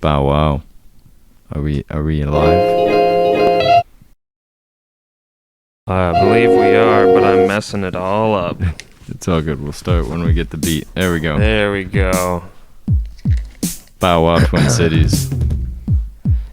Bow wow. Are we live? I believe we are, but I'm messing it all up. It's all good. We'll start when we get the beat. There we go. There we go. Bow wow, Twin Cities.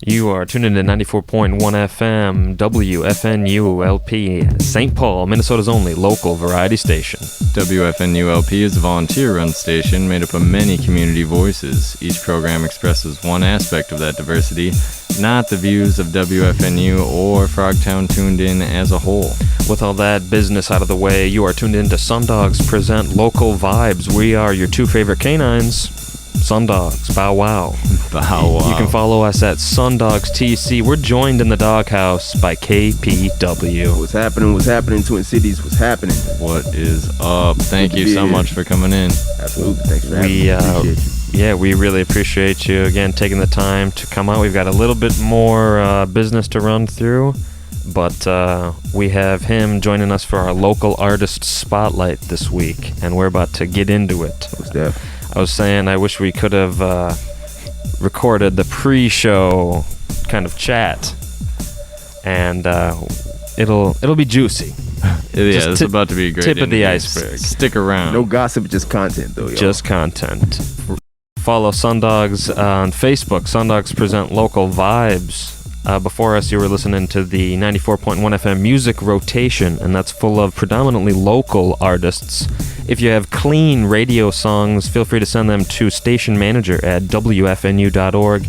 You are tuned into 94.1 FM, wftu-lp, St. Paul, Minnesota's only local variety station. wftu-lp is a volunteer-run station made up of many community voices. Each program expresses one aspect of that diversity, not the views of WFNU or Frogtown Tuned In as a whole. With all that business out of the way, you are tuned into SunDogs Present Local Vibes. We are your two favorite canines, SunDogs. Bow wow. Bow wow. You can follow us at SunDogs TC. We're joined in the doghouse by KPW. What's happening, Twin Cities? What's happening? What is up? Thank you so much for coming in. Absolutely. Thanks for having me. Appreciate you. Yeah, we really appreciate you, again, taking the time to come out. We've got a little bit more business to run through, but we have him joining us for our local artist spotlight this week, and we're about to get into it. What's that? I was saying I wish we could have recorded the pre-show kind of chat, and it'll be juicy. Yeah, it's about to be a great tip of the interview. iceberg. Stick around. No gossip, just content, though, y'all. Just content. Follow SunDogs on Facebook. SunDogs Present Local Vibes. Before us, you were listening to the 94.1 FM music rotation, and that's full of predominantly local artists. If you have clean radio songs, feel free to send them to station manager at wfnu.org.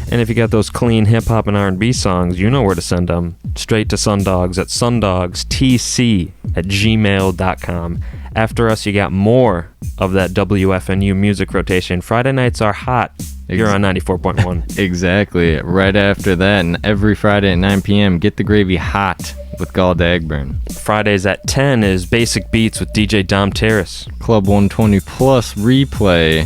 And if you got those clean hip-hop and R&B songs, you know where to send them. Straight to SunDogs at sundogstc@gmail.com. After us, you got more of that WFNU music rotation. Friday nights are hot. You're on 94.1. Exactly. Right after that, and every Friday at 9 p.m., Get the Gravy Hot with Gal Dagburn. Fridays at 10 is Basic Beats with DJ Dom Terrace. Club 120 Plus replay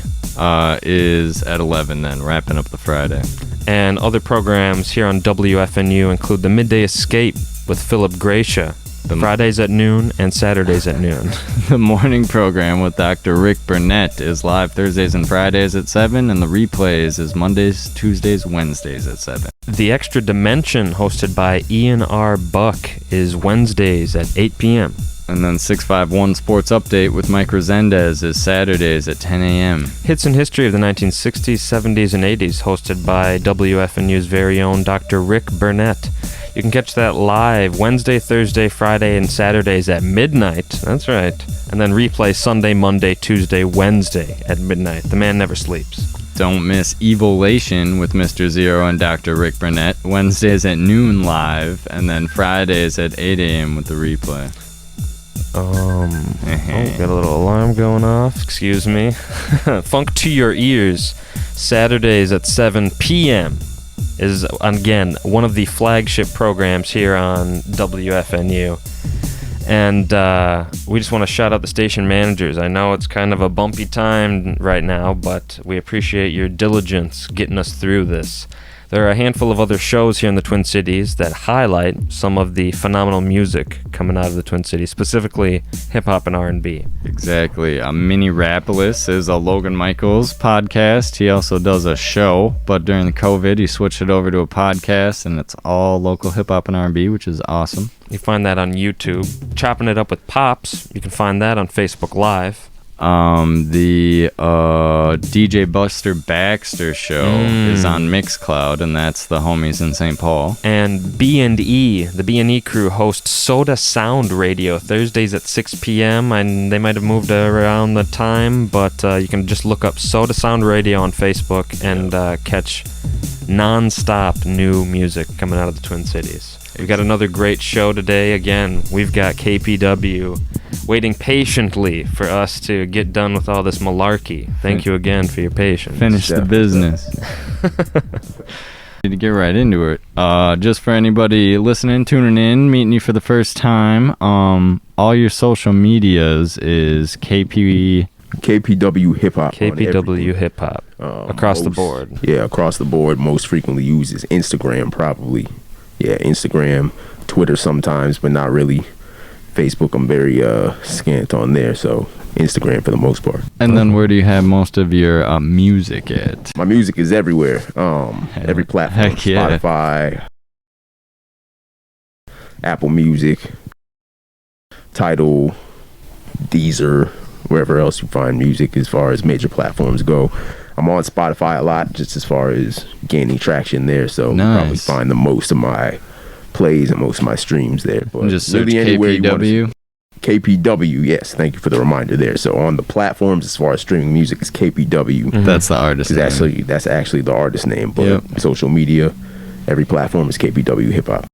is at 11 then, wrapping up the Friday. And other programs here on WFNU include the Midday Escape with Philip Gracia. Fridays at noon and Saturdays at noon. The morning program with Dr. Rick Burnett is live Thursdays and Fridays at 7, and the replays is Mondays, Tuesdays, Wednesdays at 7. The Extra Dimension, hosted by Ian R. Buck, is Wednesdays at 8 p.m. And then 651 Sports Update with Mike Resendez is Saturdays at 10 a.m. Hits and History of the 1960s, 70s, and 80s, hosted by WFNU's very own Dr. Rick Burnett. You can catch that live Wednesday, Thursday, Friday, and Saturdays at midnight. That's right. And then replay Sunday, Monday, Tuesday, Wednesday at midnight. The man never sleeps. Don't miss Evolation with Mr. Zero and Dr. Rick Burnett. Wednesdays at noon live, and then Fridays at 8 a.m. with the replay. Oh, got a little alarm going off. Excuse me. Funk to Your Ears. Saturdays at 7 p.m. is, again, one of the flagship programs here on WFNU. And we just want to shout out the station managers. I know it's kind of a bumpy time right now, but we appreciate your diligence getting us through this. There are a handful of other shows here in the Twin Cities that highlight some of the phenomenal music coming out of the Twin Cities, specifically hip-hop and R&B. Exactly. Mini Rapolis is a Logan Michaels podcast. He also does a show, but during the COVID, he switched it over to a podcast, and it's all local hip-hop and R&B, which is awesome. You find that on YouTube. Chopping It Up with Pops, you can find that on Facebook Live. The DJ Buster Baxter show is on Mixcloud, and that's the homies in St. Paul. And B&E, the B&E crew hosts Soda Sound Radio Thursdays at 6 p.m. And they might have moved around the time, but you can just look up Soda Sound Radio on Facebook and catch non-stop new music coming out of the Twin Cities. We've got another great show today. Again, we've got KPW waiting patiently for us to get done with all this malarkey. Thank you again for your patience. Finish the business. Need to get right into it. Just for anybody listening, tuning in, meeting you for the first time, all your social medias is KPW Hip Hop. KPW Hip Hop. Across the board. Yeah, across the board. Most frequently used is Instagram, probably. Yeah, Instagram, Twitter sometimes, but not really Facebook, I'm very scant on there, so Instagram for the most part. And then where do you have most of your music at? My music is everywhere. Every platform. Heck yeah. Spotify, Apple Music, Tidal, Deezer, wherever else you find music as far as major platforms go. I'm on Spotify a lot just as far as gaining traction there, so Nice. you probably find the most of my plays and most of my streams there. But Just search really anywhere you want to- KPW. KPW, yes. Thank you for the reminder there. So on the platforms, as far as streaming music, it's KPW. That's the artist name. That's actually the artist name. But Yep. social media, every platform is KPW Hip Hop.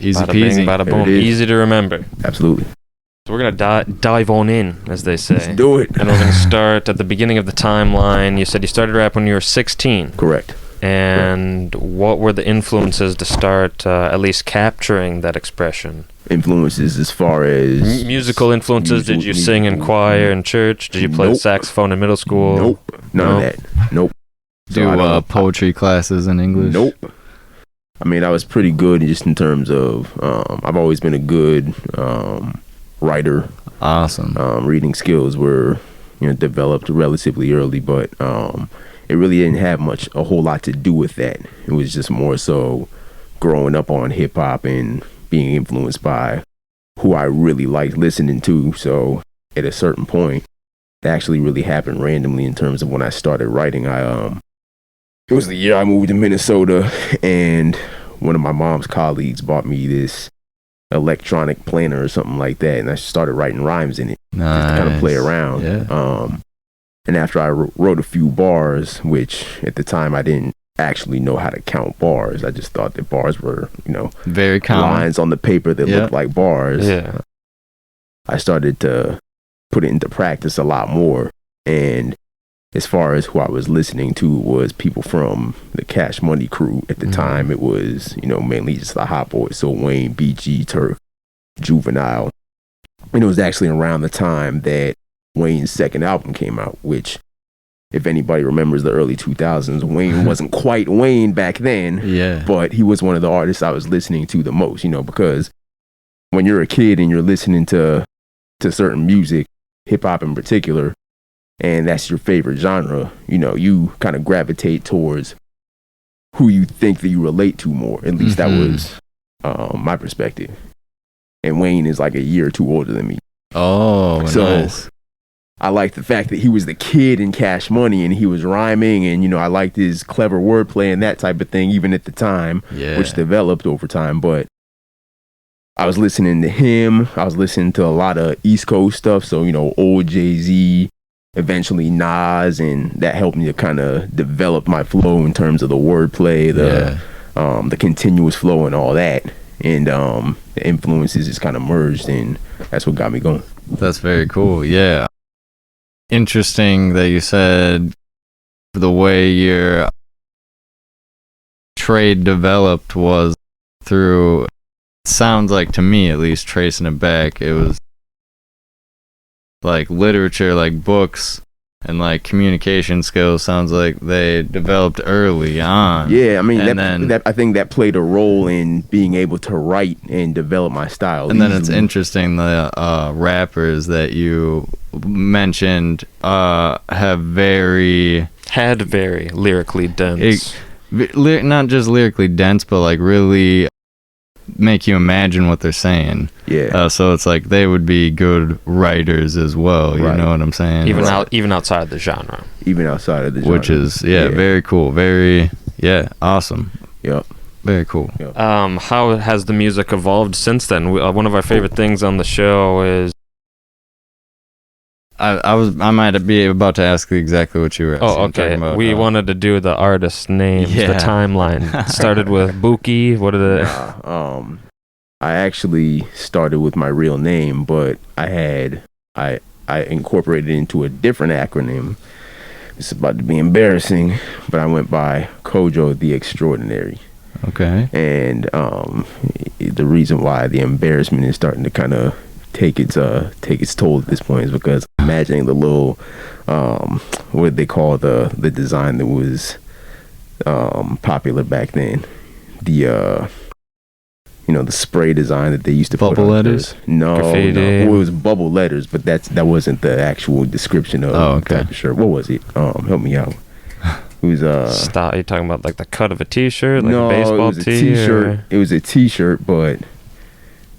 Easy Bada bing, peasy. bada There boom. it is. Easy to remember. Absolutely. So we're gonna dive on in, as they say. Let's do it. And we're gonna start at the beginning of the timeline. You said you started rap when you were 16. Correct. And what were the influences to start at least capturing that expression? Influences as far as Musical influences? Did you sing in choir in church? Did you play Nope. saxophone in middle school? Nope. None No? of that. Nope. So Do I don't- poetry classes in English? Nope. I mean, I was pretty good just in terms of I've always been a good writer. Awesome. Reading skills were developed relatively early, but it really didn't have a whole lot to do with that. It was just more so growing up on hip hop and being influenced by who I really liked listening to. So at a certain point, it actually really happened randomly in terms of when I started writing. It was the year I moved to Minnesota, and one of my mom's colleagues bought me this electronic planner or something like that, and I started writing rhymes in it just to kind of play around. Yeah. And after I wrote a few bars, which at the time I didn't actually know how to count bars, I just thought that bars were, Very common. lines on the paper that Yeah. looked like bars. Yeah. I started to put it into practice a lot more. And as far as who I was listening to was people from the Cash Money crew. At the time, it was, mainly just the Hot Boys. So Wayne, BG, Turk, Juvenile. And it was actually around the time that Wayne's second album came out, which, if anybody remembers the early 2000s, Wayne wasn't quite Wayne back then. Yeah. But he was one of the artists I was listening to the most, because when you're a kid and you're listening to certain music, hip hop in particular, and that's your favorite genre, you kind of gravitate towards who you think that you relate to more. At least that was my perspective. And Wayne is like a year or two older than me. Oh, So nice. I liked the fact that he was the kid in Cash Money and he was rhyming, and I liked his clever wordplay and that type of thing, even at the time, Yeah. which developed over time. But I was listening to him. I was listening to a lot of East Coast stuff. So, old Jay-Z, eventually Nas, and that helped me to kind of develop my flow in terms of the wordplay, the continuous flow and all that. And the influences just kind of merged, and that's what got me going. That's very cool. Yeah. Interesting that you said the way your trade developed was through, sounds like to me at least, tracing it back, it was like literature, like books, and like communication skills. Sounds like they developed early on. Yeah, I mean, And I think that played a role in being able to write and develop my style. And then it's easily. interesting, the rappers that you mentioned had very lyrically dense. not just lyrically dense, but like really make you imagine what they're saying. Yeah. So it's like they would be good writers as well. You Right. know what I'm saying? even outside the genre. Even outside of the genre. Which is very cool. Very awesome. Yep. Very cool. How has the music evolved since then? One of our favorite things on the show is I might be about to ask exactly what you were asking. okay. talking about, We wanted to do the artist names, the Yeah. timeline. Started with Buki. What did it? I actually started with my real name, but I incorporated it into a different acronym. It's about to be embarrassing, but I went by Kojo the Extraordinary. Okay. And the reason why the embarrassment is starting to kind of take its toll at this point is because I'm imagining the little what they call the design that was popular back then, the the spray design that they used to Bubble put on letters? No, Graffiti. well, it was bubble letters, but that wasn't the actual description of the type of shirt. What was it? Help me out. It was Stop. Are you talking about like the cut of a T-shirt, like no, a baseball it was a tee? T-shirt. Or? It was a T-shirt, but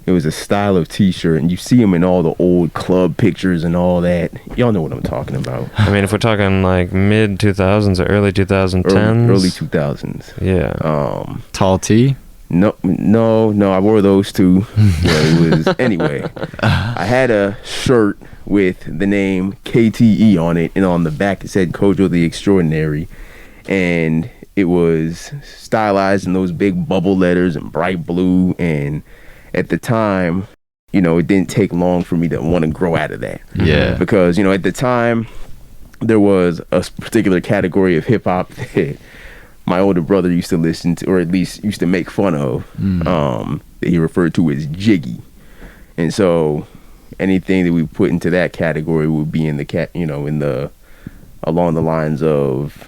it was a style of T-shirt, and you see them in all the old club pictures and all that. Y'all know what I'm talking about. I mean, if we're talking like mid 2000s or early 2010s, Early 2000s. Yeah. Tall tee? No, I wore those too. It was anyway. I had a shirt with the name KTE on it, and on the back it said Kojo the Extraordinary, and it was stylized in those big bubble letters and bright blue. And at the time, it didn't take long for me to want to grow out of that. Yeah. Because at the time there was a particular category of hip hop that my older brother used to listen to, or at least used to make fun of, that he referred to as jiggy. And so anything that we put into that category would be in the along the lines of,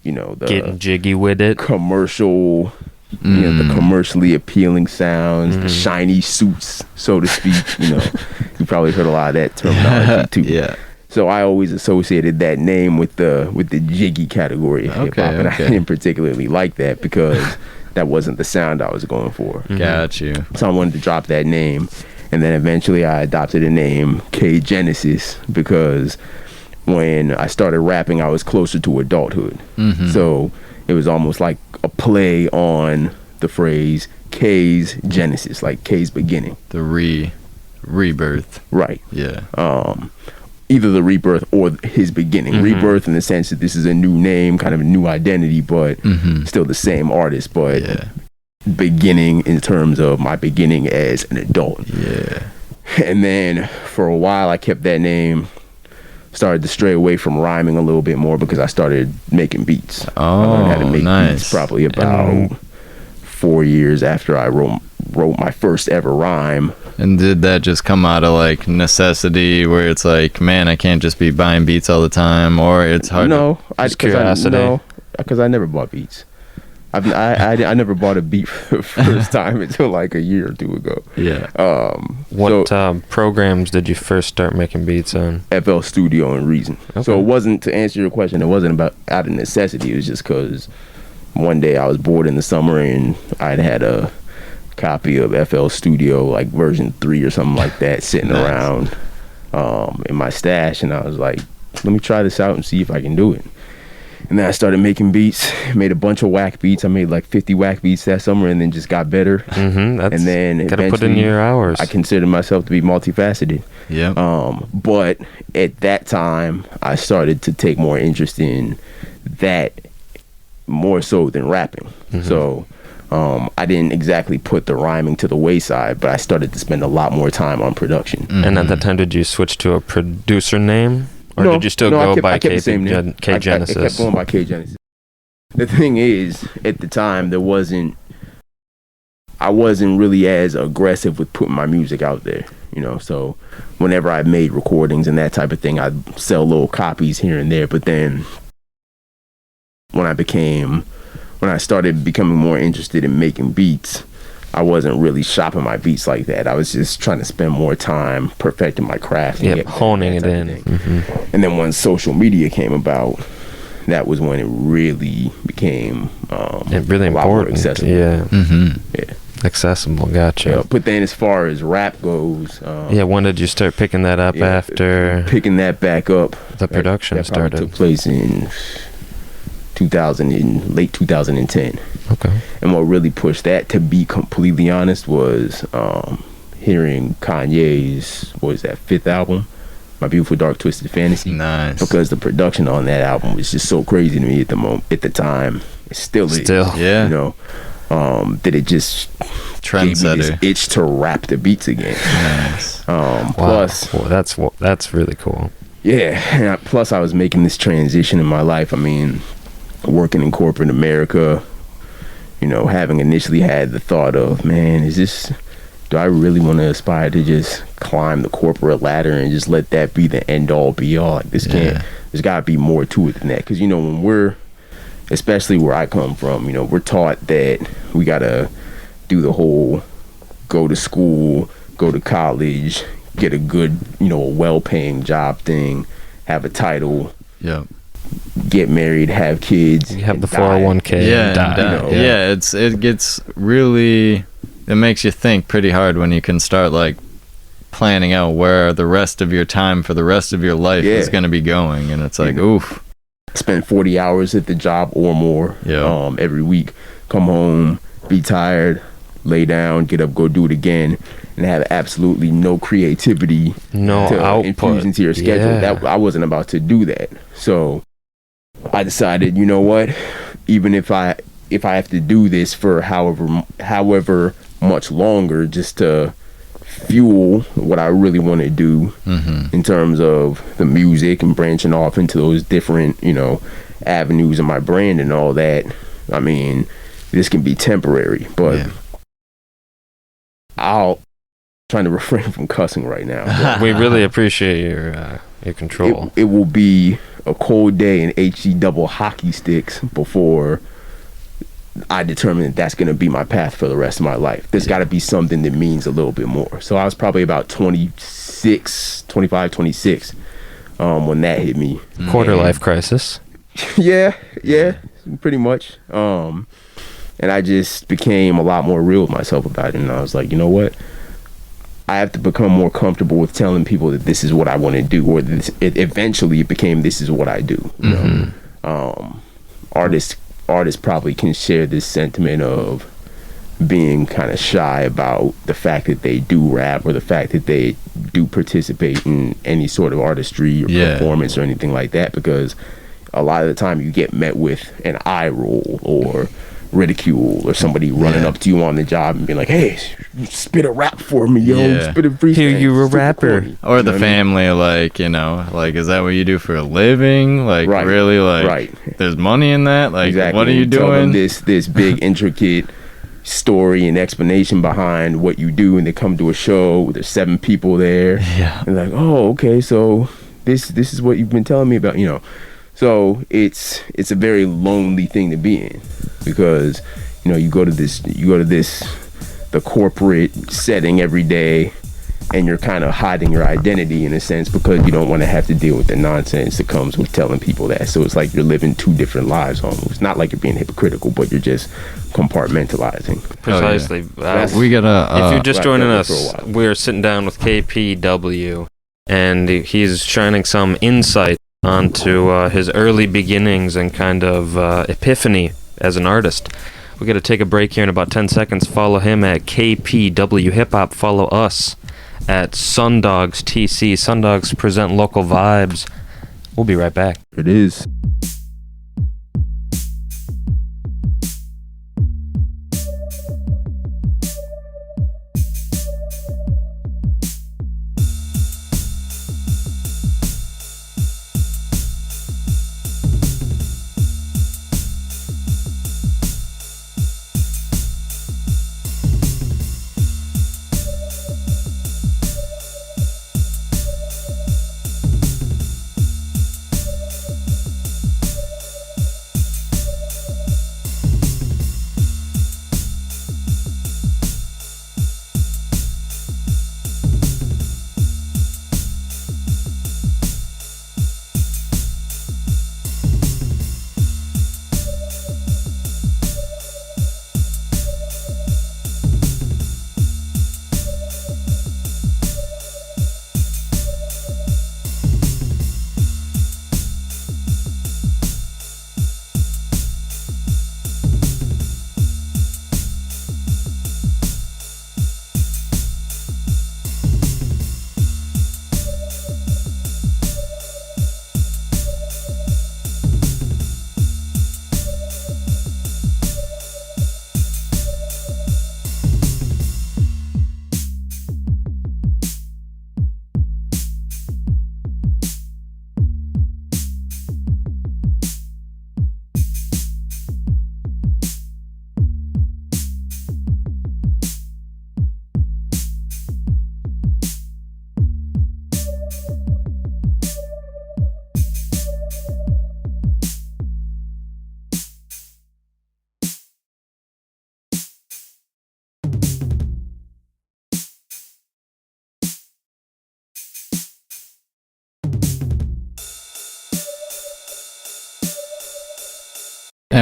the Getting jiggy with it. commercial, the commercially appealing sounds, the shiny suits, so to speak. You probably heard a lot of that terminology too. Yeah. So I always associated that name with the jiggy category of hip hop, and I didn't particularly like that because that wasn't the sound I was going for. Got you. So I wanted to drop that name, and then eventually I adopted the name K Genesis because when I started rapping, I was closer to adulthood. So it was almost like a play on the phrase K's Genesis, like K's beginning. The rebirth. Right. Yeah. Either the rebirth or his beginning. Rebirth in the sense that this is a new name, kind of a new identity, but still the same artist, but beginning in terms of my beginning as an adult. Yeah. And then for a while I kept that name, started to stray away from rhyming a little bit more because I started making beats. I learned how to make beats probably about 4 years after I wrote my first ever rhyme. And did that just come out of like necessity, where it's like, man, I can't just be buying beats all the time, or it's hard? No, curiosity. Because I never bought beats. I never bought a beat for the first time until like a year or two ago. Yeah. What programs did you first start making beats on? FL Studio and Reason. Okay. So it wasn't, to answer your question, it wasn't about out of necessity. It was just because one day I was bored in the summer and I'd had a copy of FL Studio, like version 3 or something like that, sitting around in my stash, and I was like, let me try this out and see if I can do it. And then I started making beats, made a bunch of whack beats. I made like 50 whack beats that summer, and then just got better. And then gotta put in your hours. I consider myself to be multifaceted. Yeah. But at that time, I started to take more interest in that more so than rapping. So I didn't exactly put the rhyming to the wayside, but I started to spend a lot more time on production. And at that time, did you switch to a producer name? Or did you still go by K Genesis? I kept going by K Genesis. The thing is, at the time, I wasn't really as aggressive with putting my music out there, so whenever I made recordings and that type of thing, I'd sell little copies here and there. But then when I started becoming more interested in making beats, I wasn't really shopping my beats like that. I was just trying to spend more time perfecting my craft. Honing it in. And then when social media came about, that was when it really became really a lot more accessible. Yeah. Accessible, gotcha. Yeah, but then as far as rap goes, when did you start picking that up after picking that back up? The production that started. Took place in late 2010. Okay. And what really pushed that, to be completely honest, was hearing Kanye's, fifth album, My Beautiful Dark Twisted Fantasy. Nice. Because the production on that album was just so crazy to me at the time. It still is. Yeah. That it just gave me this itch to rap the beats again. Nice. Plus, that's really cool. Yeah. And plus, I was making this transition in my life. I mean, working in corporate America, having initially had the thought of, man, do I really want to aspire to just climb the corporate ladder and just let that be the end all be all? Like, there's got to be more to it than that. Because, when especially where I come from, we're taught that we got to do the whole go to school, go to college, get a good, a well-paying job thing, have a title, Yep. get married, have kids, You have and the die. 401k Yeah, and die. and, yeah. It gets really. It makes you think pretty hard when you can start like planning out where the rest of your time for the rest of your life is going to be going, and it's like, oof. Spend 40 hours at the job or more every week. Come home, be tired, lay down, get up, go do it again, and have absolutely no creativity No to output. infuse into your schedule. Yeah. That I wasn't about to do that. So I decided, you know what? Even if I have to do this for however much longer, just to fuel what I really want to do in terms of the music and branching off into those different, avenues of my brand and all that. I mean, this can be temporary, but I'm trying to refrain from cussing right now. We really appreciate your control. It will be a cold day in HG double hockey sticks before I determine that that's going to be my path for the rest of my life. There's got to be something that means a little bit more. So I was probably about 25, 26 when that hit me. Quarter life crisis. Yeah, pretty much. And I just became a lot more real with myself about it. And I was like, you know what? I have to become more comfortable with telling people that this is what I want to do, or eventually it became this is what I do. You know? Artists probably can share this sentiment of being kind of shy about the fact that they do rap or the fact that they do participate in any sort of artistry or performance or anything like that, because a lot of the time you get met with an eye roll or ridicule or somebody running up to you on the job and being like, hey, spit a rap for me, yo, spit a freestyle. Here, you a rapper. Corny. Or the You know what I mean? family, like, is that what you do for a living? Like, really, there's money in that? Like, Exactly. what are you Tell them doing? this big intricate story and explanation behind what you do, and they come to a show, there's 7 people there. Yeah. And like, oh, okay, so this is what you've been telling me about, So it's a very lonely thing to be in, because you go to the corporate setting every day, and you're kind of hiding your identity in a sense because you don't want to have to deal with the nonsense that comes with telling people that. So it's like you're living 2 different lives almost. Not like you're being hypocritical, but you're just compartmentalizing. Precisely. We gotta. If you're just wrap joining that up for a us, while. we're sitting down with KPW, and he's shining some insight onto his early beginnings and kind of epiphany as an artist. We got to take a break here in about 10 seconds. Follow him at KPW Hip Hop. Follow us at SunDogs TC. SunDogs present local vibes. We'll be right back. It is.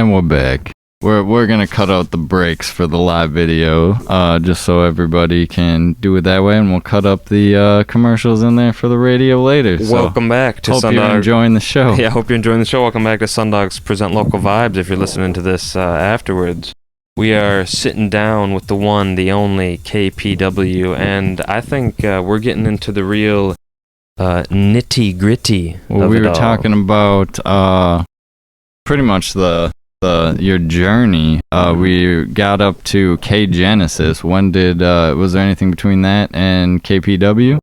And we're back. We're gonna cut out the breaks for the live video, just so everybody can do it that way, and we'll cut up the commercials in there for the radio later. So Welcome back to hope SunDogs. you're enjoying the show. Yeah, I hope you're enjoying the show. Welcome back to SunDogs Present Local Vibes. If you're listening to this afterwards, we are sitting down with the one, the only KPW, and I think we're getting into the real nitty gritty. Well, we were talking about pretty much your journey. We got up to K Genesis. When did was there anything between that and KPW?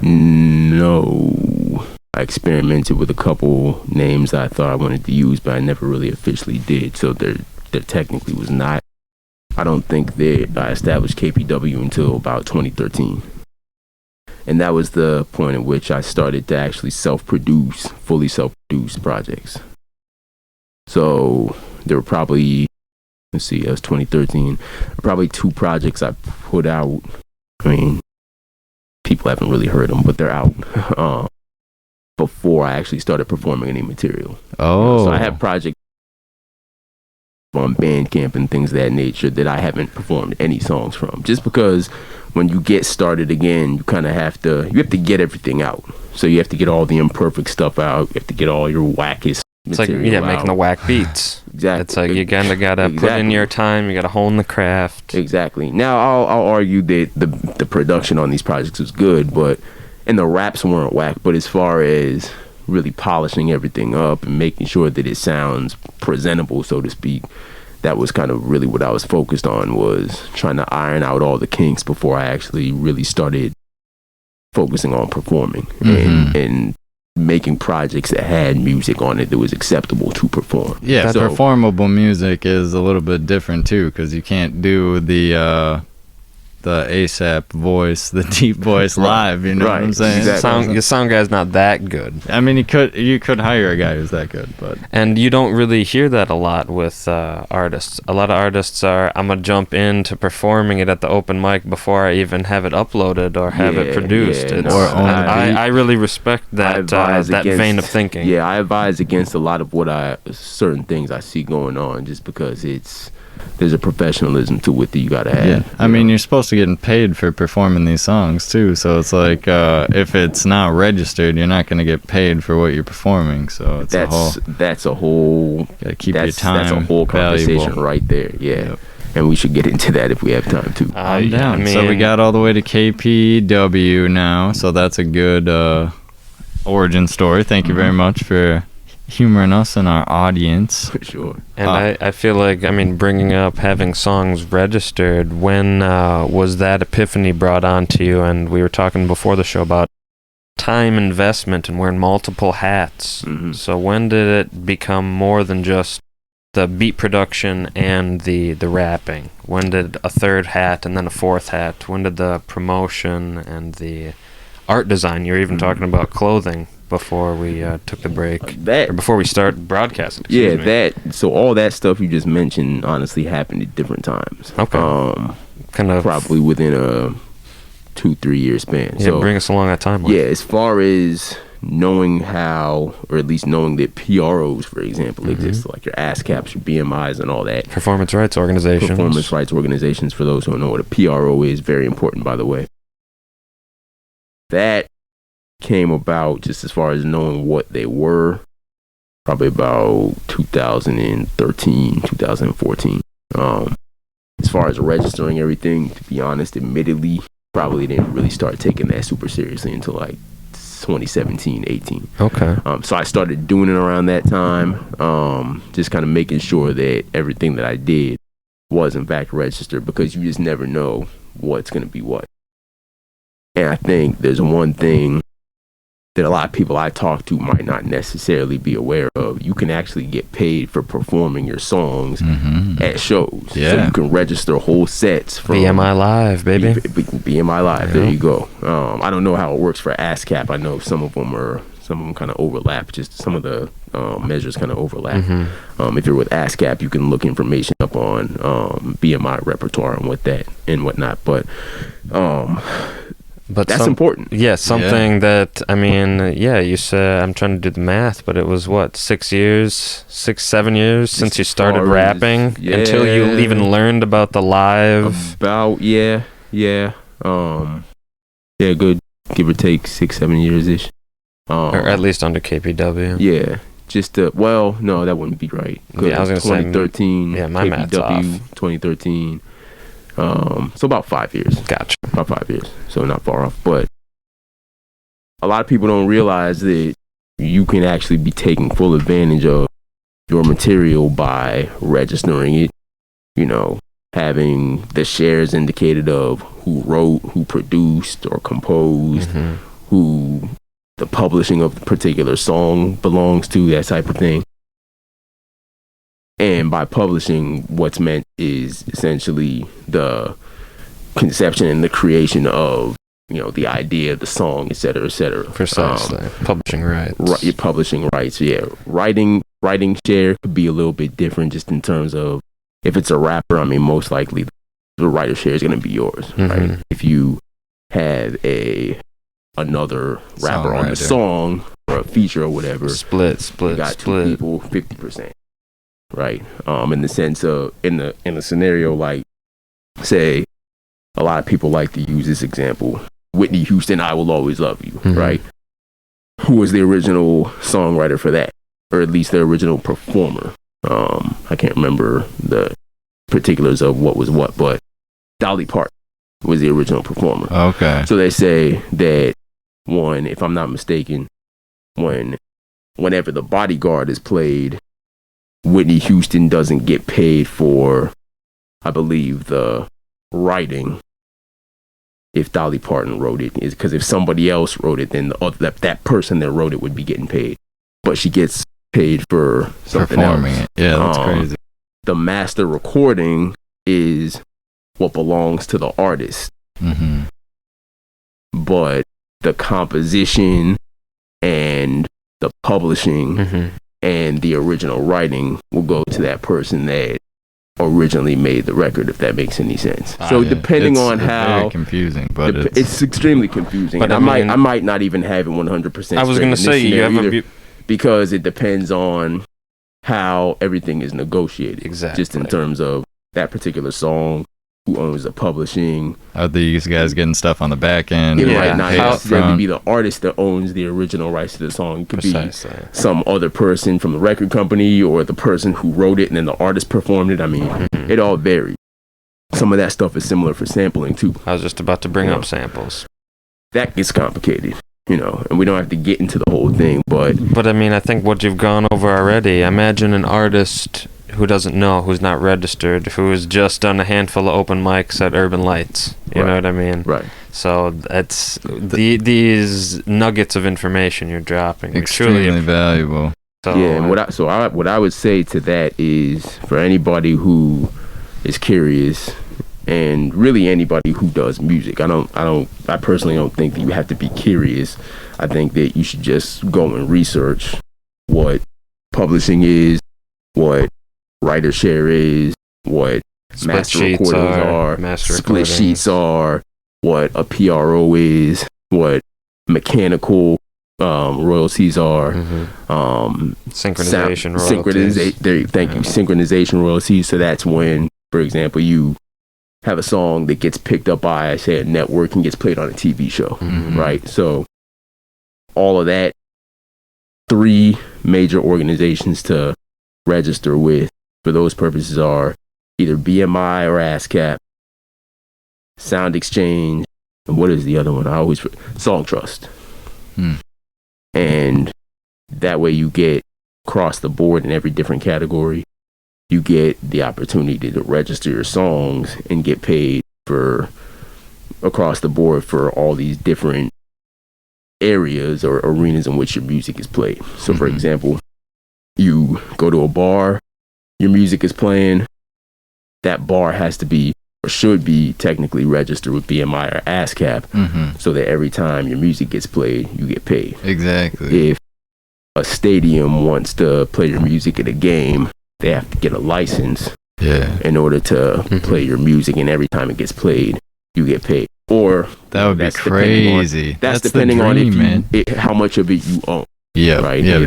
No. I experimented with a couple names I thought I wanted to use, but I never really officially did. So there technically was not. I don't think that I established KPW until about 2013. And that was the point at which I started to actually fully self-produce projects. So there were probably, it was 2013, probably 2 projects I put out. I mean, people haven't really heard them, but they're out before I actually started performing any material. Oh. So I have projects on Bandcamp and things of that nature that I haven't performed any songs from, just because when you get started again, you kind of have to get everything out. So you have to get all the imperfect stuff out. You have to get all your wackest material It's like, out. making the whack beats. Exactly. It's like you kind of got to put in your time. You got to hone the craft. Exactly. Now, I'll argue that the production on these projects was good, and the raps weren't whack, but as far as really polishing everything up and making sure that it sounds presentable, so to speak, that was kind of really what I was focused on, was trying to iron out all the kinks before I actually really started focusing on performing and making projects that had music on it that was acceptable to perform. Yeah, so, performable music is a little bit different too, because you can't do the ASAP voice, the deep voice live. You know what I'm saying? Exactly. Your sound guy's not that good. I mean, you could hire a guy who's that good, but And you don't really hear that a lot with artists. A lot of artists are, I'm going to jump into performing it at the open mic before I even have it uploaded or have it produced. Yeah, It's, or I really respect that vein of thinking. Yeah, I advise against a lot of certain things I see going on, just because there's a professionalism to it that you gotta have. yeah. I mean, you're supposed to get paid for performing these songs too, so it's like if it's not registered, you're not going to get paid for what you're performing. So it's that's a whole gotta keep your time that's a whole conversation valuable. right there. Yeah. Yep. And we should get into that if we have time to. I'm down. I mean, So we got all the way to KPW now, so that's a good origin story. Thank you very much for humoring us and our audience. For sure. And I feel like, bringing up having songs registered, when was that epiphany brought on to you? And we were talking before the show about time investment and wearing multiple hats. Mm-hmm. So when did it become more than just the beat production and the rapping? When did a third hat and then a fourth hat? When did the promotion and the art design? You're even talking about clothing before we took the break, or before we start broadcasting. So all that stuff you just mentioned honestly happened at different times. Okay. Kind of probably within a 2-3 year span. Yeah, so bring us along that timeline. Yeah, as far as knowing how, or at least knowing that PROs, for example, exist, like your ASCAPs, your BMIs, and all that. Performance rights organizations. Performance rights organizations, for those who don't know what a PRO is, very important, by the way. That came about just as far as knowing what they were, probably about 2013, 2014. As far as registering everything, to be honest, admittedly, probably didn't really start taking that super seriously until like 2017, 18. Okay. So I started doing it around that time, just kind of making sure that everything that I did was in fact registered, because you just never know what's going to be what. And I think there's one thing that a lot of people I talk to might not necessarily be aware of. You can actually get paid for performing your songs at shows. Yeah. So you can register whole sets from BMI Live, baby. BMI Live. There you go. I don't know how it works for ASCAP. I know some of them kind of overlap. Just some of the measures kind of overlap. If you're with ASCAP, you can look information up on BMI repertoire and whatnot. But But that's important. Yeah, something that, I mean, you said, I'm trying to do the math, but it was what, 6 years, 7 years since you started rapping until you even learned about the live. Good, give or take 6-7 years ish. Or at least under KPW. Yeah. No, that wouldn't be right. Yeah, I was going to say 2013. Yeah, my math's off. 2013. So about 5 years. Gotcha. About 5 years. So not far off. But a lot of people don't realize that you can actually be taking full advantage of your material by registering it, having the shares indicated of who wrote, who produced or composed, who the publishing of the particular song belongs to, that type of thing. And by publishing, what's meant is essentially the conception and the creation of, the idea, the song, et cetera, et cetera. Precisely. Publishing rights. Your publishing rights, yeah. Writing share could be a little bit different just in terms of, if it's a rapper, I mean, most likely the writer share is going to be yours, right? If you have another rapper on the song or a feature or whatever, you got two people, 50%, right? In the sense of, in the scenario, like, say, a lot of people like to use this example, Whitney Houston, I Will Always Love You, right? Who was the original songwriter for that? Or at least the original performer? I can't remember the particulars of what was what, but Dolly Parton was the original performer. Okay. So they say that, one, if I'm not mistaken, whenever The Bodyguard is played, Whitney Houston doesn't get paid for, I believe, the writing if Dolly Parton wrote it. Is because if somebody else wrote it, then that person that wrote it would be getting paid. But she gets paid for something performing else. It. Yeah, that's crazy. The master recording is what belongs to the artist. But the composition and the publishing and the original writing will go to that person that originally made the record, if that makes any sense. So depending on how, very confusing, but it's extremely confusing. But and I might not even have it 100%. I was going to say, you have because it depends on how everything is negotiated. Exactly. Just in terms of that particular song, who owns the publishing. Are these guys getting stuff on the back end? It might not necessarily be the artist that owns the original rights to the song. It could be some other person from the record company or the person who wrote it and then the artist performed it. I mean, it all varies. Some of that stuff is similar for sampling too. I was just about to bring up samples. That gets complicated, and we don't have to get into the whole thing, but I mean, I think what you've gone over already, imagine an artist who doesn't know, who's not registered, who has just done a handful of open mics at Urban Lights. You know what I mean? Right. So it's these nuggets of information you're dropping. Extremely valuable. So, yeah, and what I would say to that is, for anybody who is curious, and really anybody who does music, I personally don't think that you have to be curious. I think that you should just go and research what publishing is, what writer share is, what master recordings are, split sheets are, what a PRO is, what mechanical royalties are, synchronization royalties. Synchronization royalties. So that's when, for example, you have a song that gets picked up by, say, a network and gets played on a TV show, right? So all of that, 3 major organizations to register with for those purposes are either BMI or ASCAP, Sound Exchange, and what is the other one? Song Trust. And that way you get across the board in every different category. You get the opportunity to register your songs and get paid for across the board for all these different areas or arenas in which your music is played. So for example, you go to a bar, your music is playing, that bar has to be or should be technically registered with BMI or ASCAP so that every time your music gets played, you get paid. Exactly. If a stadium wants to play your music at a game, they have to get a license in order to play your music, and every time it gets played, you get paid. Or that would be crazy. That's the depending dream, on if man. how much of it you own. Yeah, right. Yeah.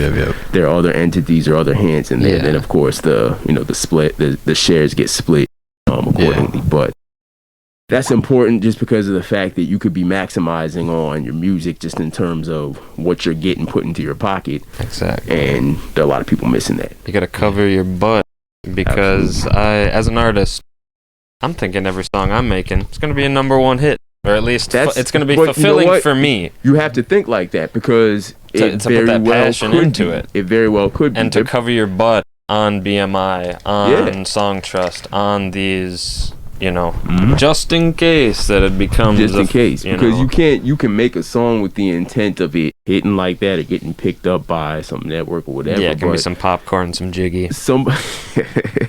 There are other entities or other hands in there. Yeah. Then of course the split, the shares get split accordingly. Yeah. But that's important just because of the fact that you could be maximizing on your music just in terms of what you're getting put into your pocket. Exactly. And there are a lot of people missing that. You got to cover your butt because as an artist, I'm thinking every song I'm making, it's going to be a #1 hit. Or at least it's going to be fulfilling for me. You have to think like that because to put that passion into it. It very well could be. And to cover your butt on BMI, on Song Trust, on these, just in case that it becomes just in case. Because you can make a song with the intent of it hitting like that or getting picked up by some network or whatever. Yeah, it can be some popcorn, some jiggy.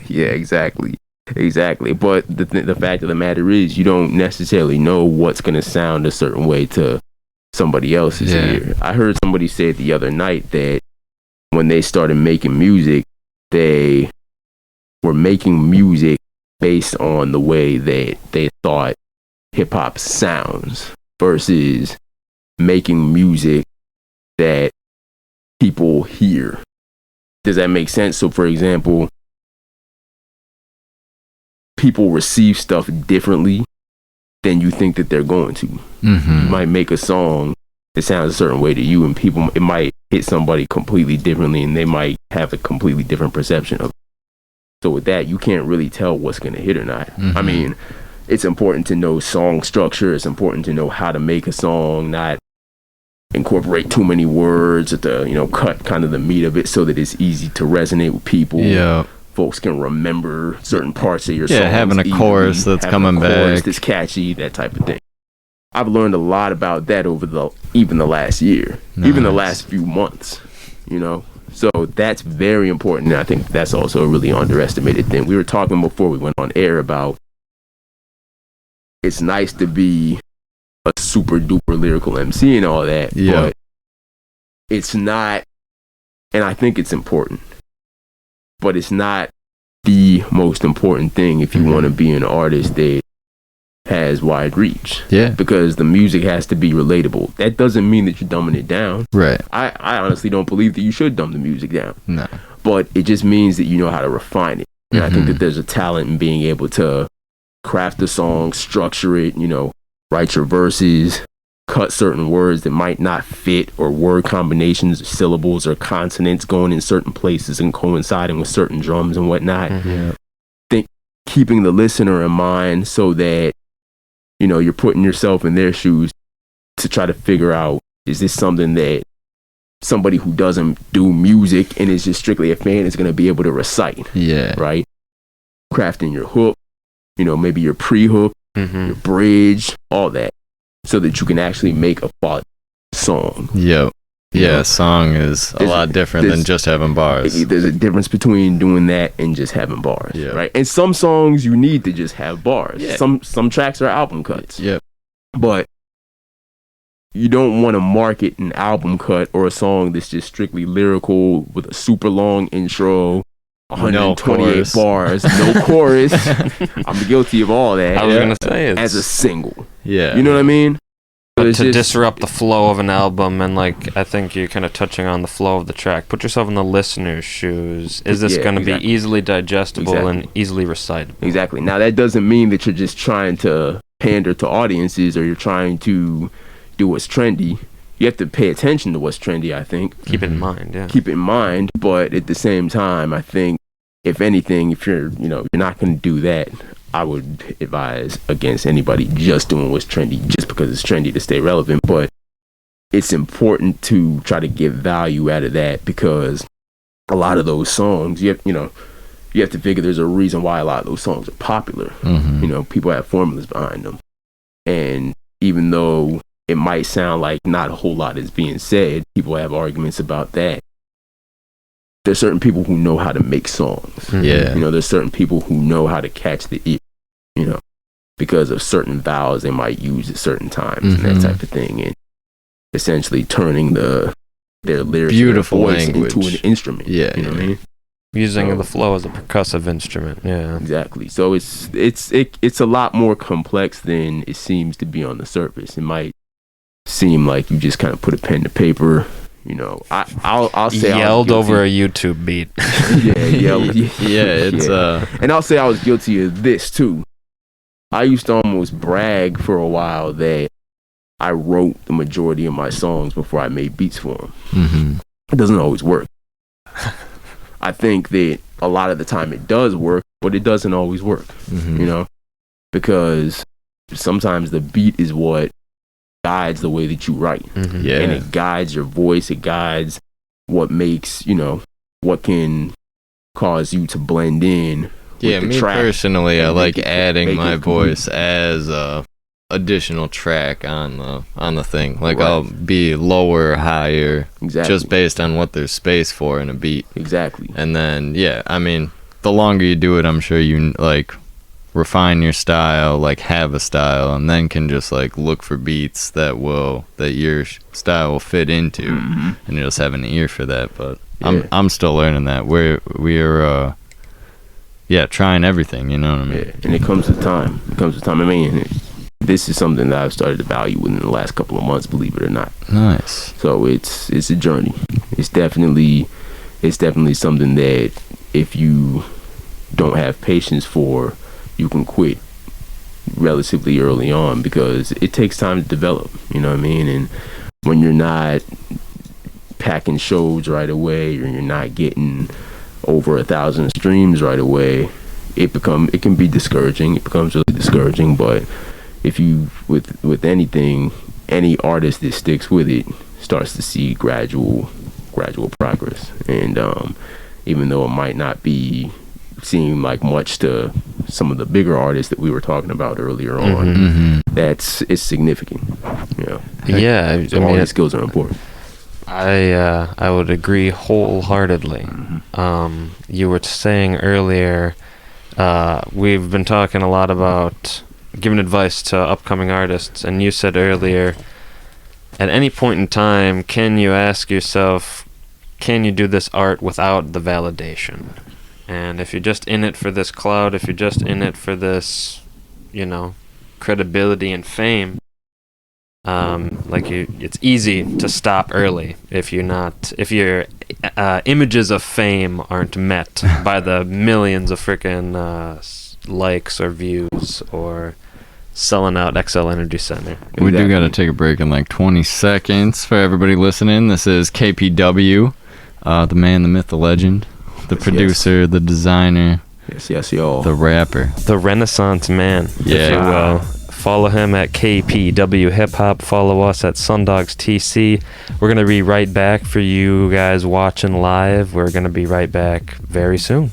Yeah, exactly. Exactly, but the fact of the matter is you don't necessarily know what's going to sound a certain way to somebody else's ear. I heard somebody say it the other night that when they started making music, they were making music based on the way that they thought hip-hop sounds versus making music that people hear. Does that make sense? So, for example, people receive stuff differently than you think that they're going to. Mm-hmm. You might make a song that sounds a certain way to you, and it might hit somebody completely differently, and they might have a completely different perception of it. So with that, you can't really tell what's going to hit or not. Mm-hmm. I mean, it's important to know song structure. It's important to know how to make a song, not incorporate too many words, to cut kind of the meat of it so that it's easy to resonate with people. Yeah. Folks can remember certain parts of your song. Yeah, having a chorus that's coming back. That's catchy, that type of thing. I've learned a lot about that over even the last year, even the last few months, So that's very important. And I think that's also a really underestimated thing. We were talking before we went on air about it's nice to be a super duper lyrical MC and all that, but it's not, and I think it's important. But it's not the most important thing if you want to be an artist that has wide reach. Yeah. Because the music has to be relatable. That doesn't mean that you're dumbing it down. Right. I honestly don't believe that you should dumb the music down. No. But it just means that you know how to refine it. And I think that there's a talent in being able to craft a song, structure it, write your verses, cut certain words that might not fit, or word combinations, or syllables, or consonants going in certain places and coinciding with certain drums and whatnot. Mm-hmm. Think keeping the listener in mind so that you're putting yourself in their shoes to try to figure out, is this something that somebody who doesn't do music and is just strictly a fan is going to be able to recite? Yeah. Right? Crafting your hook, maybe your pre-hook, your bridge, all that, so that you can actually make a quality song. Yep. Yeah, song is a lot different than just having bars. There's a difference between doing that and just having bars, right? And some songs you need to just have bars. Yeah. Some tracks are album cuts. Yep. But you don't want to market an album cut or a song that's just strictly lyrical with a super long intro, 128 bars, no chorus. I'm guilty of all that. I was going to say as a single. Yeah. You know what I mean? But to disrupt the flow of an album, and I think you're kind of touching on the flow of the track. Put yourself in the listener's shoes. Is this going to be easily digestible and easily recitable? Exactly. Now, that doesn't mean that you're just trying to pander to audiences or you're trying to do what's trendy. You have to pay attention to what's trendy, I think. Keep it in mind, yeah. Keep it in mind, but at the same time, I think, if anything, if you're not going to do that, I would advise against anybody just doing what's trendy just because it's trendy to stay relevant. But it's important to try to get value out of that, because a lot of those songs, you have to figure there's a reason why a lot of those songs are popular. Mm-hmm. People have formulas behind them. And even though it might sound like not a whole lot is being said, people have arguments about that. There's certain people who know how to make songs. Yeah. There's certain people who know how to catch the ear, because of certain vowels they might use at certain times and that type of thing. And essentially turning their lyrics beautiful voice language into an instrument. Yeah. You know what I mean? Using the flow as a percussive instrument, yeah. Exactly. So it's a lot more complex than it seems to be on the surface. It might seem like you just kind of put a pen to paper. I'll say yelled over a YouTube beat. And I'll say I was guilty of this too. I used to almost brag for a while that I wrote the majority of my songs before I made beats for them. Mm-hmm. It doesn't always work. I think that a lot of the time it does work, but it doesn't always work, because sometimes the beat is what guides the way that you write. Mm-hmm. Yeah. And it guides your voice, it guides what makes, what can cause you to blend in. Yeah, me personally, I like adding my voice as a additional track on the thing. Like I'll be lower or higher, just based on what there's space for in a beat. Exactly. And then the longer you do it, I'm sure you like refine your style, like have a style, and then can just like look for beats that your style will fit into, and you just have an ear for that. But I'm still learning that. We're trying everything, you know what I mean? Yeah, and it comes with time. I mean, this is something that I've started to value within the last couple of months, believe it or not. Nice. So it's a journey. It's definitely something that if you don't have patience for, you can quit relatively early on, because it takes time to develop, you know what I mean? And when you're not packing shows right away, or you're not getting over 1,000 streams right away, it can be discouraging. It becomes really discouraging. But if you with anything, any artist that sticks with it starts to see gradual progress. And even though it might not seem like much to some of the bigger artists that we were talking about earlier on, it's significant. Yeah, so all these skills are important. I would agree wholeheartedly. You were saying earlier, we've been talking a lot about giving advice to upcoming artists, and you said earlier, at any point in time, can you ask yourself, can you do this art without the validation? And if you're just in it for this clout, if you're just in it for this, credibility and fame, it's easy to stop early if your images of fame aren't met by the millions of freaking likes or views or selling out XL Energy Center. We do got to take a break in like 20 seconds for everybody listening. This is KPW, the man, the myth, the legend, the producer, the designer, y'all, the rapper, the Renaissance man, if you will. Follow him at KPW Hip Hop. Follow us at SunDogs TC. We're going to be right back for you guys watching live. We're going to be right back very soon.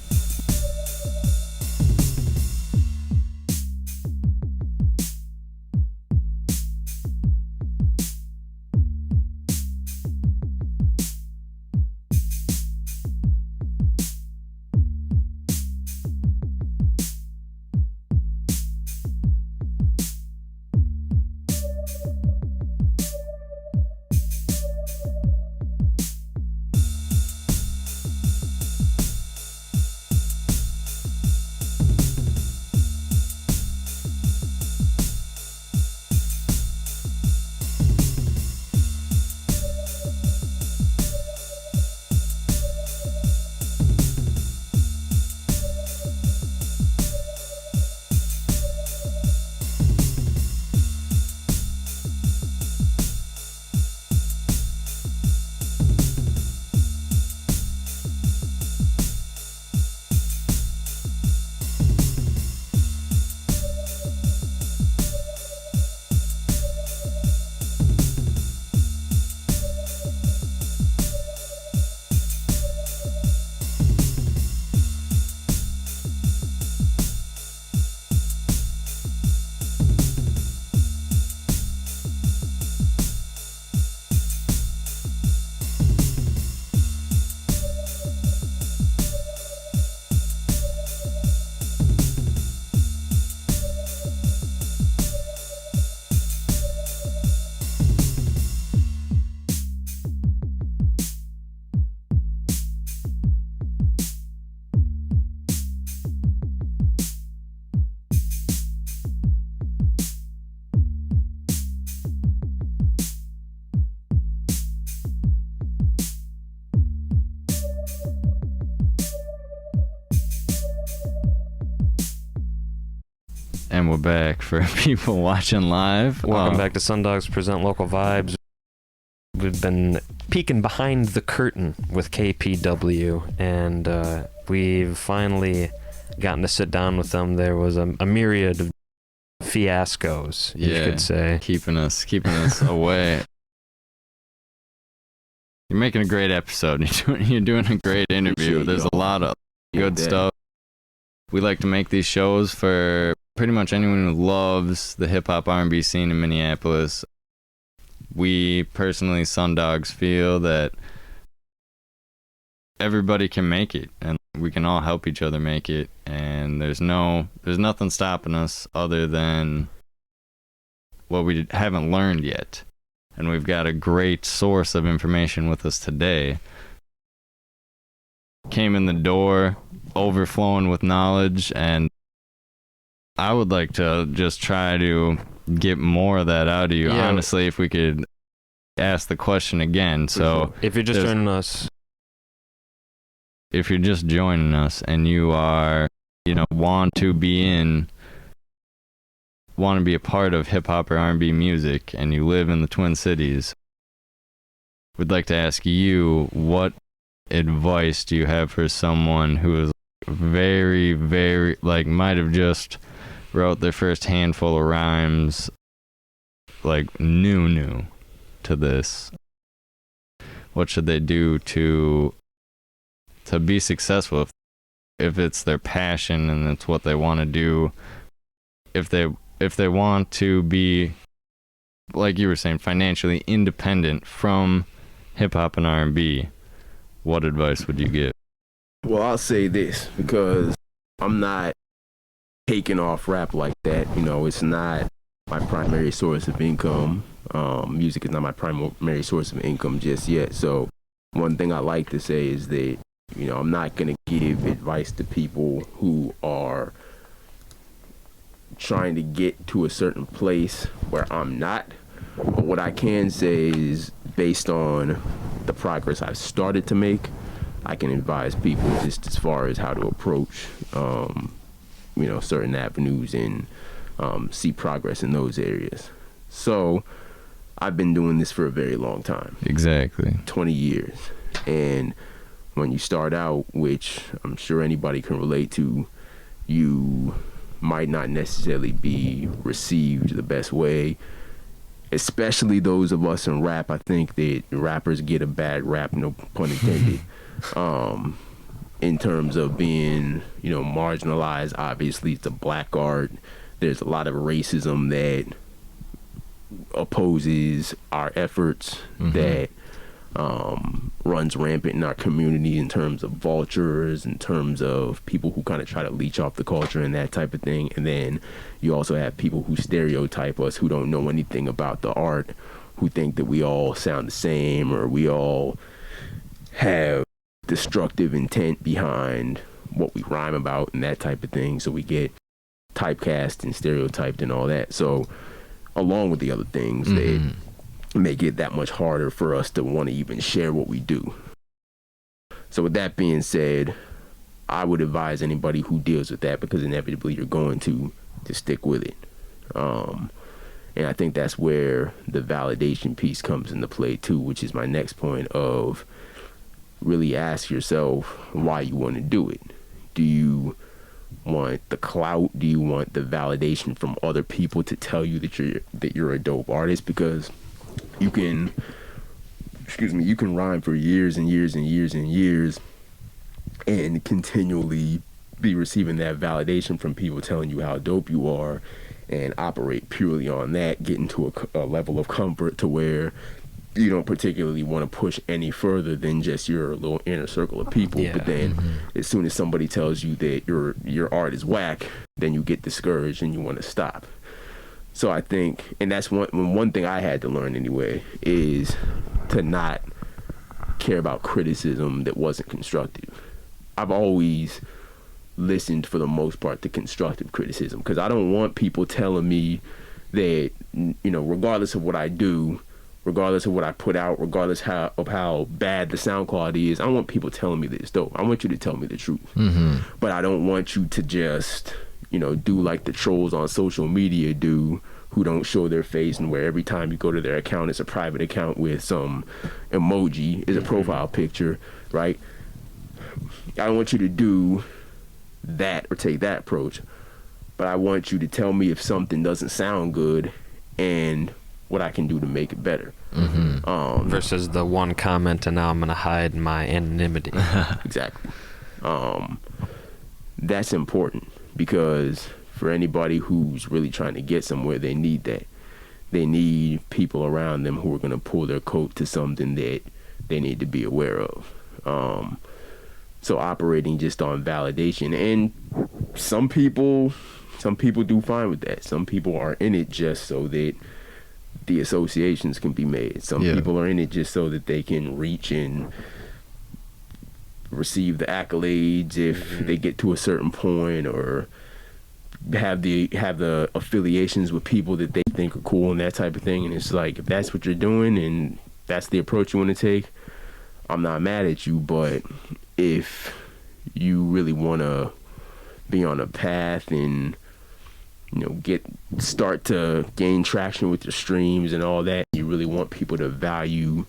And we're back for people watching live. Welcome back to SunDogs Present Local Vibes. We've been peeking behind the curtain with KPW, and we've finally gotten to sit down with them. There was a myriad of fiascos, you could say. Keeping us away. You're making a great episode. You're doing a great interview. There's a lot of good stuff. We like to make these shows for pretty much anyone who loves the hip-hop R&B scene in Minneapolis. We personally, SunDogs, feel that everybody can make it, and we can all help each other make it, and there's nothing stopping us other than what we haven't learned yet. And we've got a great source of information with us today. Came in the door overflowing with knowledge, and I would like to just try to get more of that out of you. Yeah. Honestly, if we could ask the question again. So if you're just joining us, and you are, want to be a part of hip hop or R&B music, and you live in the Twin Cities, we'd like to ask you, what advice do you have for someone who is very, very, might have just wrote their first handful of rhymes, new to this? What should they do to be successful if it's their passion and it's what they want to do? If they want to be, like you were saying, financially independent from hip hop and R&B, what advice would you give? Well, I'll say this, because I'm not taking off rap like that. It's not my primary source of income. Music is not my primary source of income just yet. So one thing I like to say is that, I'm not going to give advice to people who are trying to get to a certain place where I'm not. But what I can say is, based on the progress I've started to make, I can advise people just as far as how to approach, certain avenues and see progress in those areas. So I've been doing this for a very long time. Exactly. 20 years. And when you start out, which I'm sure anybody can relate to, you might not necessarily be received the best way. Especially those of us in rap. I think that rappers get a bad rap, no pun intended, in terms of being, marginalized. Obviously, it's a black art. There's a lot of racism that opposes our efforts, that runs rampant in our community in terms of vultures, in terms of people who kind of try to leech off the culture and that type of thing. And then you also have people who stereotype us, who don't know anything about the art, who think that we all sound the same, or we all have destructive intent behind what we rhyme about and that type of thing. So we get typecast and stereotyped and all that. So along with the other things that make it that much harder for us to want to even share what we do. So with that being said, I would advise anybody who deals with that, because inevitably you're going to stick with it. And I think that's where the validation piece comes into play too, which is my next point of really ask yourself why you want to do it. Do you want the clout? Do you want the validation from other people to tell you that you're a dope artist? Because you can rhyme for years and years and years and years and continually be receiving that validation from people telling you how dope you are, and operate purely on that, get into a level of comfort to where you don't particularly want to push any further than just your little inner circle of people. Yeah. But then as soon as somebody tells you that your art is whack, then you get discouraged and you want to stop. So I think, and that's one thing I had to learn anyway, is to not care about criticism that wasn't constructive. I've always listened, for the most part, to constructive criticism, because I don't want people telling me that, regardless of what I do, regardless of what I put out, regardless of how bad the sound quality is, I want people telling me that it's dope. I want you to tell me the truth. But I don't want you to just, do like the trolls on social media do, who don't show their face, and where every time you go to their account, it's a private account with some emoji, is a profile picture, right? I don't want you to do that or take that approach, but I want you to tell me if something doesn't sound good and what I can do to make it better. Versus the one comment and now I'm going to hide my anonymity. Exactly. That's important, because for anybody who's really trying to get somewhere, they need that. They need people around them who are going to pull their coat to something that they need to be aware of. So operating just on validation, and some people do fine with that. Some people are in it just so that the associations can be made. Some people are in it just so that they can reach and receive the accolades if they get to a certain point, or have the affiliations with people that they think are cool and that type of thing. And it's like, if that's what you're doing and that's the approach you want to take, I'm not mad at you. But if you really want to be on a path and start to gain traction with your streams and all that, you really want people to value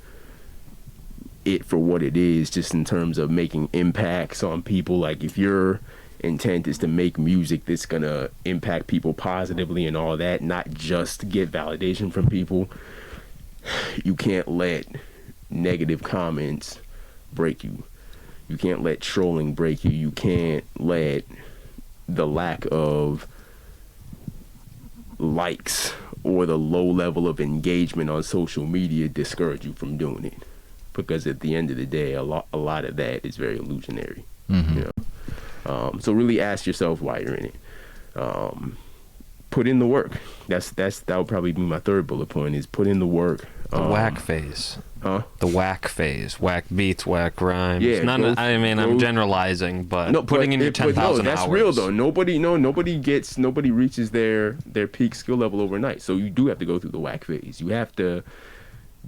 it for what it is, just in terms of making impacts on people. Like, if your intent is to make music that's gonna impact people positively and all that, not just get validation from people, you can't let negative comments break you. You can't let trolling break you. You can't let the lack of likes or the low level of engagement on social media discourage you from doing it, because at the end of the day, a lot of that is very illusionary. So really ask yourself why you're in it. Put in the work. That would probably be my third bullet point, is put in the work. The whack phase. The whack phase. Whack beats, whack rhymes. Yeah, I'm generalizing, but putting in your 10,000 hours. That's real though. Nobody reaches their peak skill level overnight. So you do have to go through the whack phase. You have to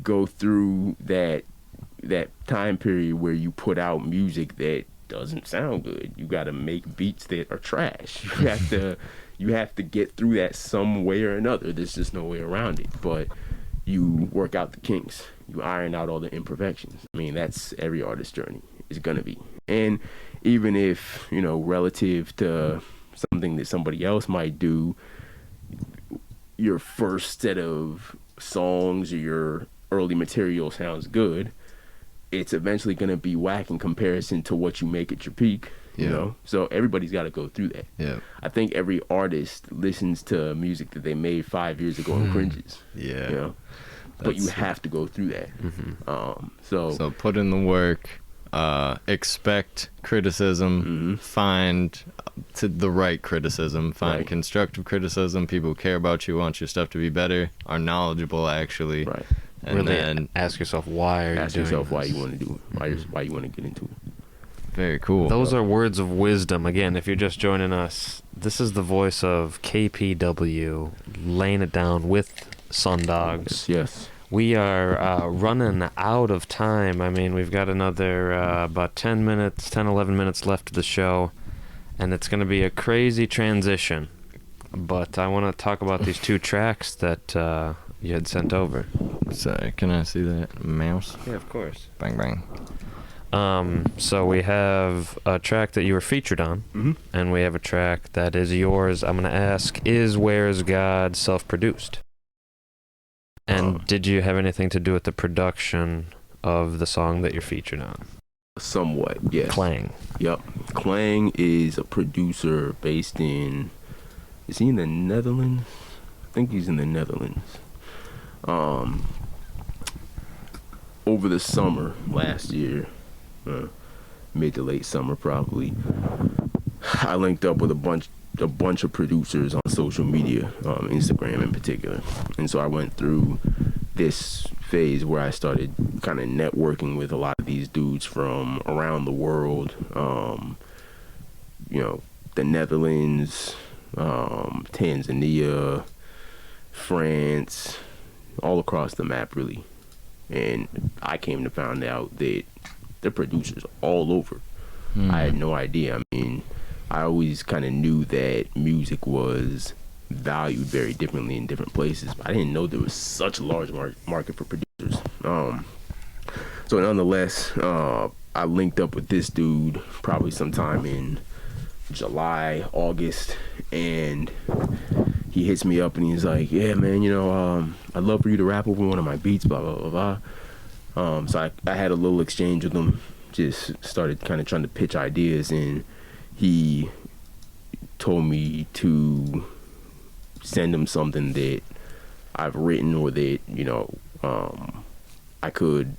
go through that time period where you put out music that doesn't sound good. You got to make beats that are trash. You have to get through that some way or another. There's just no way around it. But you work out the kinks. You iron out all the imperfections. I mean, that's every artist's journey is gonna be. And even if, relative to something that somebody else might do, your first set of songs or your early material sounds good, it's eventually going to be whack in comparison to what you make at your peak, you know? So everybody's got to go through that. Yeah. I think every artist listens to music that they made 5 years ago and cringes. Yeah. But you have to go through that. So put in the work, expect criticism, find the right criticism, find constructive criticism, people who care about you, want your stuff to be better, are knowledgeable actually. Right. And really then ask yourself why you want to do it, why you want to get into it. Very cool. Those are words of wisdom. Again, if you're just joining us, this is the voice of KPW laying it down with SunDogs. Yes. We are running out of time. I mean, we've got another about 10, 11 minutes left of the show, and it's going to be a crazy transition. But I want to talk about these two tracks that you had sent over. Sorry, can I see that mouse? Yeah, of course. Bang, bang. So we have a track that you were featured on, and we have a track that is yours. I'm going to ask, is Where's God self-produced? And did you have anything to do with the production of the song that you're featured on? Somewhat, yes. Clang. Yep. Clang is a producer based in... Is he in the Netherlands? I think he's in the Netherlands. Over the summer last year, mid to late summer probably, I linked up with a bunch of producers on social media, Instagram in particular. And so I went through this phase where I started kind of networking with a lot of these dudes from around the world, the Netherlands, Tanzania, France, all across the map really. And I came to find out that they're producers all over. I had no idea. I mean, I always kind of knew that music was valued very differently in different places, but I didn't know there was such a large market for producers. So nonetheless, I linked up with this dude probably sometime in July, August, and he hits me up and he's like, yeah, man, I'd love for you to rap over one of my beats, blah, blah, blah, blah. So I had a little exchange with him, just started kind of trying to pitch ideas, and he told me to send him something that I've written, or that, I could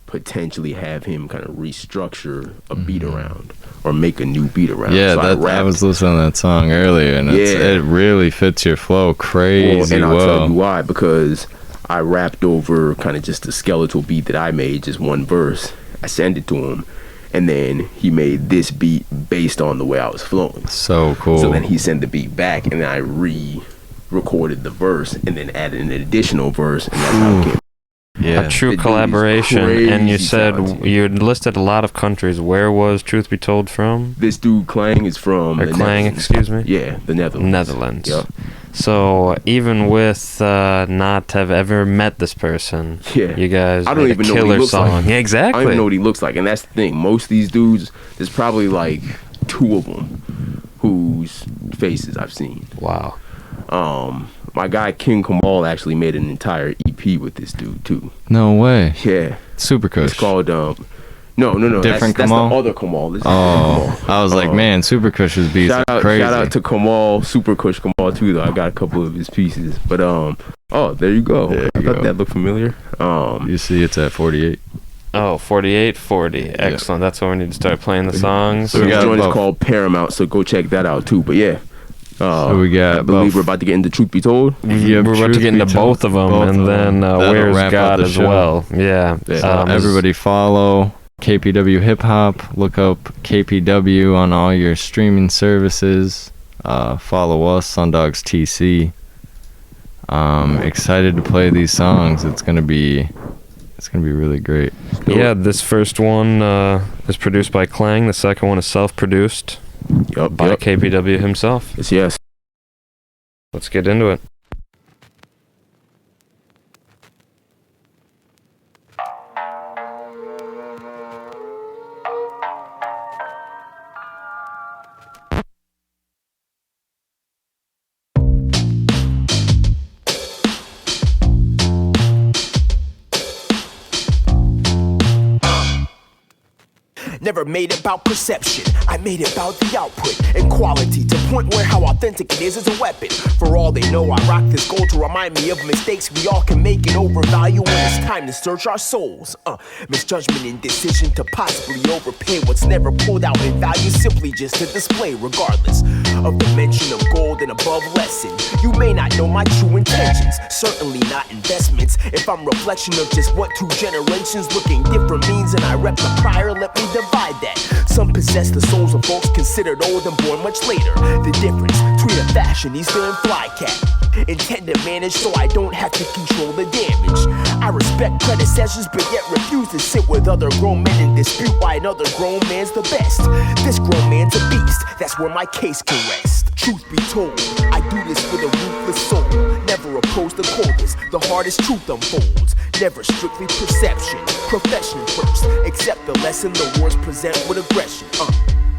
potentially have him kind of restructure a beat around, or make a new beat around. Yeah, so I was listening to that song earlier, and it really fits your flow crazy well. And I'll tell you why, because I rapped over kind of just a skeletal beat that I made, just one verse. I sent it to him, and then he made this beat based on the way I was flowing. So cool. So then he sent the beat back, and then I re-recorded the verse, and then added an additional verse, and that's how it came. Yeah. A true collaboration. And you said you listed a lot of countries. Where was Truth Be Told from? This dude Clang is from the Clang, Netherlands. excuse me? Yeah, the Netherlands. Netherlands. Yep. So even with not have ever met this person, you guys I don't even know what he looks song. like. Yeah, exactly. I don't even know what he looks like, and that's the thing. Most of these dudes, there's probably like 2 of them whose faces I've seen. Wow. My guy King Kamal actually made an entire EP with this dude too. No way. Yeah. Super Kush. It's called no. Different that's Kamal? the other Kamal. This is Kamal. I was like, man, Super Kush's beats are crazy. Shout out to Kamal, Super Kush Kamal too, though. I got a couple of his pieces. But there you go. I thought that looked familiar. You see it's at 48. Oh, 4840. Excellent. That's when we need to start playing the songs. So this joint is called Paramount, so go check that out too. But yeah. So we got, I believe we're about to get into Truth Be Told. We're about to get into both of them, and then Where's God as well. Yeah. Everybody follow KPW Hip Hop. Look up KPW on all your streaming services. Follow us, SunDogs TC. Excited to play these songs. It's gonna be really great. Yeah, this first one is produced by Clang. The second one is self-produced. By KPW himself. Yes. Let's get into it. Never made it about perception, I made it about the output and quality, to point where how authentic it is a weapon. For all they know, I rock this gold to remind me of mistakes we all can make and overvalue when it's time to search our souls. Misjudgment, indecision to possibly overpay what's never pulled out in value, simply just to display, regardless of the mention of gold and above lesson. You may not know my true intentions, certainly not investments. If I'm reflection of just what 2 generations looking different means, and I rep the prior, let me divide that. Some possess the souls of folks considered old and born much later. The difference between a fashionista and flycat, intend to manage so I don't have to control the damage. I respect predecessors but yet refuse to sit with other grown men and dispute why another grown man's the best. This grown man's a beast, that's where my case can rest. Truth be told, I do this with a ruthless soul. Never oppose the coldest, the hardest truth unfolds. Never strictly perception, profession first. Accept the lesson the words present with aggression.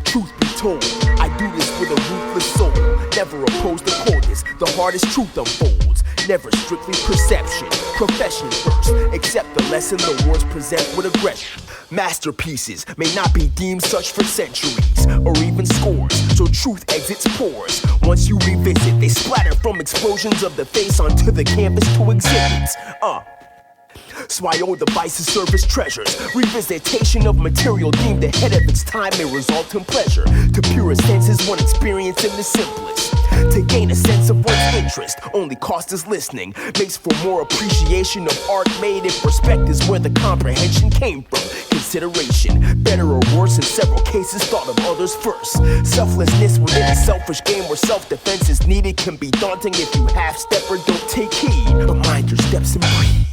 Truth be told, I do this with a ruthless soul. Never oppose the coldest, the hardest truth unfolds. Never strictly perception, profession first. Accept the lesson the words present with aggression. Masterpieces may not be deemed such for centuries or even scores, so truth exits pores. Once you revisit, they splatter from explosions of the face onto the canvas to exhibits. So I owe the vices serve as treasures. Revisitation of material deemed ahead of its time may result in pleasure. To purest senses, one experience in the simplest. To gain a sense of one's interest, only cost is listening. Makes for more appreciation of art made if respect is where the comprehension came from. Consideration, better or worse in several cases, thought of others first. Selflessness within a selfish game where self-defense is needed can be daunting if you half-step or don't take heed. But mind your steps and breathe.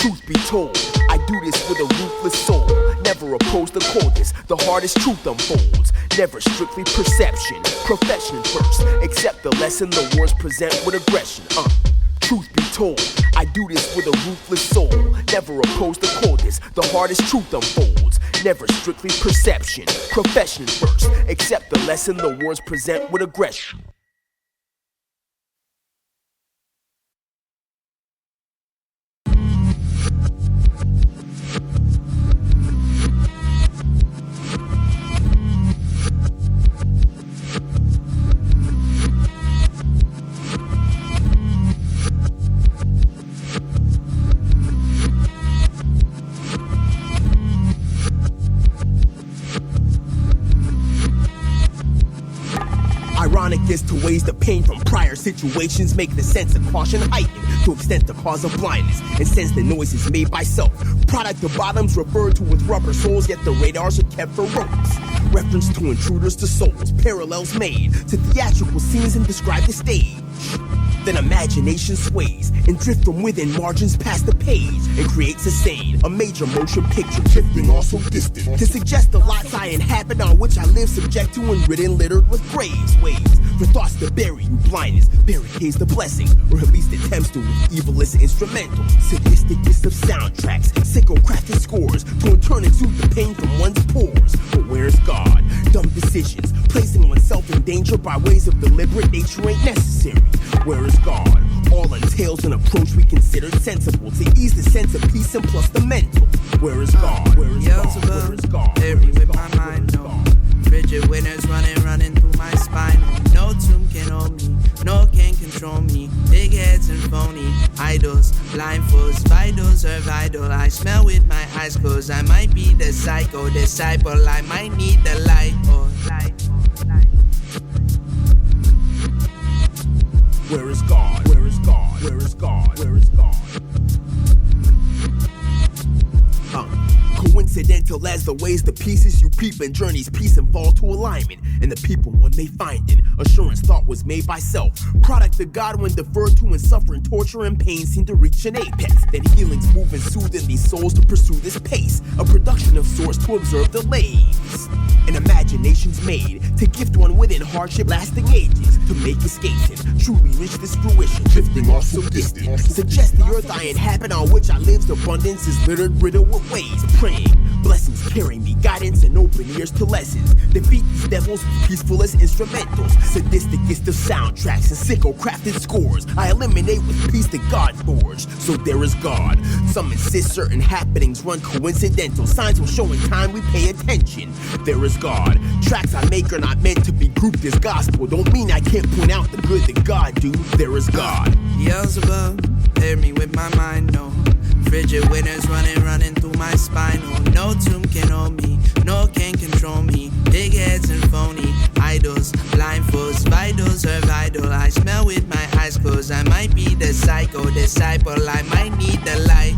Truth be told, I do this with a ruthless soul. Never oppose the coldest, the hardest truth unfolds. Never strictly perception, profession first. Accept the lesson the words present with aggression. Truth be told, I do this with a ruthless soul. Never oppose the coldest, the hardest truth unfolds. Never strictly perception, profession first. Accept the lesson the words present with aggression. Ironic is to ways the pain from prior situations make the sense of caution heightened to extent the cause of blindness and sense the noise is made by self. Product of bottoms referred to with rubber soles, yet the radars are kept for ropes. Reference to intruders to souls, parallels made to theatrical scenes and describe the stage. Then imagination sways and drift from within margins past the page and creates a scene, a major motion picture drifting also distant to suggest the lots I inhabit on which I live subject to and ridden littered with graves. Ways for thoughts to bury you blindness, barricades the blessings, or at least attempts to with evilest instrumental. Sadisticest of soundtracks, sicko crafted scores to turn into the pain from one's pores. But where's God? Dumb decisions, placing oneself in danger by ways of deliberate nature ain't necessary. Where is God? All entails an approach we considered sensible to ease the sense of peace and plus the mental. Where is God? Where is God? Where is God? Every with my mind, no. Frigid winners running through my spine. No tomb can hold me, no can control me. Big heads and phony idols, blindfolds, vitals are vital. I smell with my eyes closed. I might be the psycho disciple. I might need the light or light. Where is God? Where is God? Where is God? Where is God? Coincidental as the ways the pieces you peep and journeys piece and fall to alignment. And the people one may find in assurance thought was made by self. Product of God when deferred to and suffering, torture and pain seem to reach an apex. Then healings move and soothe in these souls to pursue this pace. A production of sorts to observe delays. And imaginations made to gift one within hardship lasting ages. To make escapes and truly reach this fruition. Drifting off so distant. Suggest the earth I inhabit on which I live's abundance is littered riddled with ways. Praying blessings carry me, guidance and open ears to lessons. Defeat these devils with peaceful as instrumentals. Sadisticest of soundtracks and sicko crafted scores. I eliminate with peace that God forged. So there is God. Some insist certain happenings run coincidental. Signs will show in time we pay attention. There is God. Tracks I make are not meant to be grouped as gospel. Don't mean I can't point out the good that God do. There is God. Beelzebub, hear me with my mind, no. Frigid winners running through my spine. Oh, no tomb can hold me, no can control me. Big heads and phony idols, blindfolds, vitals are vital. I smell with my eyes closed. I might be the psycho disciple. I might need the light.